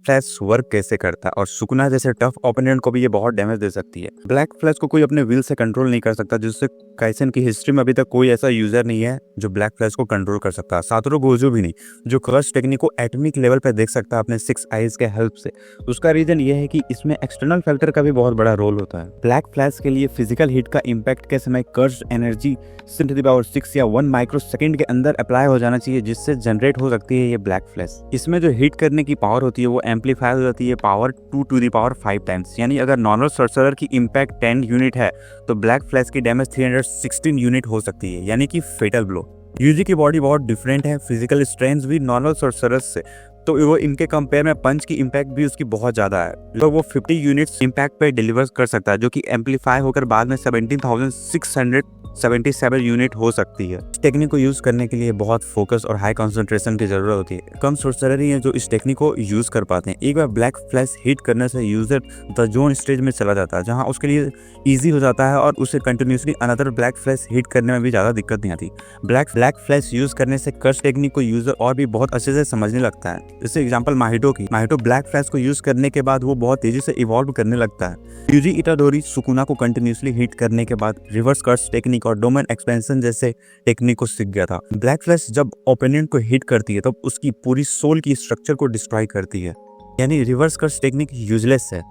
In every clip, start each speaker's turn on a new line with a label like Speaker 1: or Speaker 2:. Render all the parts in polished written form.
Speaker 1: Flash work कैसे करता है और सुकुना जैसे टफ ओपोनेंट को भी ये बहुत डैमेज दे सकती है। ब्लैक फ्लैश को कोई अपने व्हील से कंट्रोल नहीं कर सकता, जिससे काइसेन की हिस्ट्री में अभी तक कोई ऐसा यूजर नहीं है जो ब्लैक फ्लैश को कंट्रोल कर सकता। सातोरू गोजो भी नहीं, जो कर्स टेक्निक को एटॉमिक लेवल पर देख सकता है अपने 6 आईज के हेल्प से। उसका रीजन ये है कि इसमें एक्सटर्नल फैक्टर का भी बहुत बड़ा रोल होता है। ब्लैक फ्लैश के लिए फिजिकल हीट का इम्पैक्ट के समय कर्स एनर्जी 10⁻⁶ या 1 माइक्रोसेकंड के अंदर अप्लाई हो जाना चाहिए, जिससे जनरेट हो सकती है ये ब्लैक फ्लैश। इसमें जो हीट करने की पावर होती है वो एम्पलीफाई हो जाती है पावर 2⁵ टाइम्स। यानी अगर नॉर्मल सॉर्सरर की इम्पैक्ट 10 यूनिट है तो ब्लैक फ्लैश की डैमेज 316 यूनिट हो सकती है, यानी कि फेटल ब्लो। यूजी की बॉडी बहुत डिफरेंट है, फिजिकल स्ट्रेंथ भी नॉर्मल सॉर्सरर्स से, तो वो इनके कंपेयर में पंच की इम्पैक्ट भी उसकी बहुत ज्यादा है। तो वो 50 यूनिट्स इम्पैक्ट पे डिलीवर कर सकता है, जो कि एम्पलीफाई होकर बाद में 17,677 यूनिट हो सकती है। इस टेक्निक को यूज करने के लिए बहुत फोकस और हाई कंसंट्रेशन की जरूरत होती है। कम सॉर्सरर ही है जो इस टेक्निक को यूज कर पाते हैं। एक बार ब्लैक फ्लैश हिट करने से यूजर द जोन स्टेज में चला जाता है, जहां उसके लिए इजी हो जाता है और उसे continuously another black flash hit करने में भी ज्यादा दिक्कत नहीं आती। ब्लैक फ्लैश यूज करने से कर्स टेक्निक को यूजर और भी बहुत अच्छे से समझने लगता है। जैसे एग्जांपल माहितो ब्लैक फ्लैश को यूज करने के बाद वो बहुत तेजी से इवॉल्व करने लगता है। यूजी इटाडोरी सुकुना को कंटिन्यूसली हिट करने के बाद रिवर्स कर्स टेक्निक और डोमेन एक्सपेंशन जैसे टेक्निक को सीख गया था। ब्लैक फ्लैश जब ओपोनेंट को हिट करती है तब उसकी पूरी सोल की स्ट्रक्चर को डिस्ट्रॉय करती है, यानी रिवर्स कर्स टेक्निक यूजलेस है।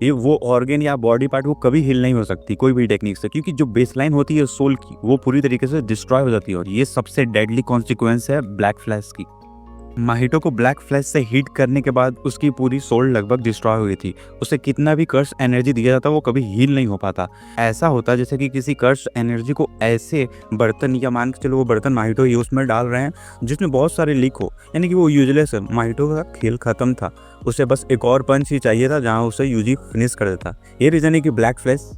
Speaker 1: ये वो ऑर्गन या बॉडी पार्ट वो कभी हिल नहीं हो सकती कोई भी टेक्निक से, क्योंकि जो बेसलाइन होती है सोल की वो पूरी तरीके से डिस्ट्रॉय हो जाती है। और ये सबसे डेडली कॉन्सिक्वेंस है ब्लैक फ्लैश की। माहितो को ब्लैक फ्लैश से हिट करने के बाद उसकी पूरी सोल लगभग डिस्ट्रॉय हुई थी। उसे कितना भी कर्स एनर्जी दिया जाता वो कभी हील नहीं हो पाता। ऐसा होता जैसे कि किसी कर्स एनर्जी को ऐसे बर्तन, या मान के चलो वो बर्तन माहितो यूज में डाल रहे हैं जिसमें बहुत सारे लीक हो, यानी कि वो यूजलेस है। माहितो का खेल खत्म था, उसे बस एक और पंच ही चाहिए था जहाँ उसे यूजी फिनिश कर देता। ये रीजन है कि ब्लैक फ्लैश